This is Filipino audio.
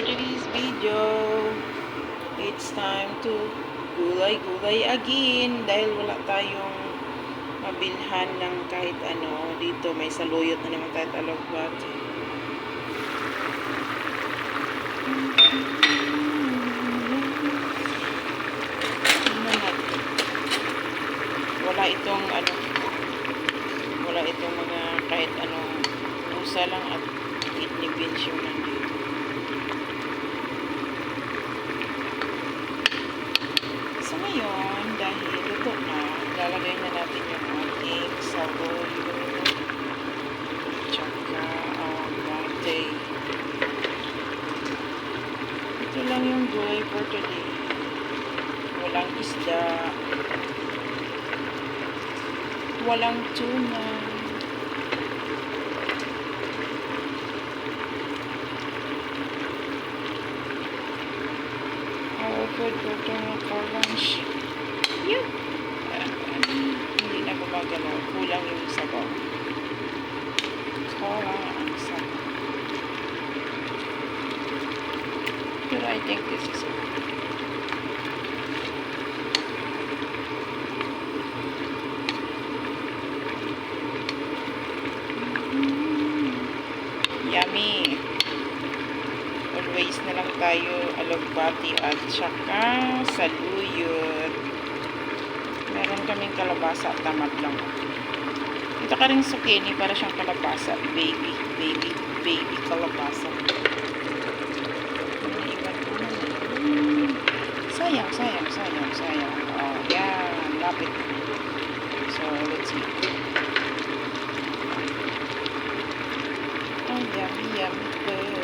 today's video. It's time to gulay-gulay again dahil wala tayong mabilhan ng kahit ano. Dito may saluyot na naman tayo talagbat. Wala itong ano, wala itong mga kahit anong usa lang at kidney beans yung nandito. So ngayon, dahil luto na, lalagay na natin yung ating saboyo tsaka bate. Ito lang yung gulay for today. Walang isda, walang tuna, our food for lunch. Yun. Hindi na gumagalaw. Kulang yung sabaw. Kulang ang sabaw. Pero I think this is it. Yummy. Always na lang tayo alugbati at saka saluyot. Meron kaming kalabasa at tamad lang. Ito ka rin zucchini para siyang kalabasa. Baby kalabasa. Sayang. Oh, yan. Lapit. So, let's see. Oh, yummy.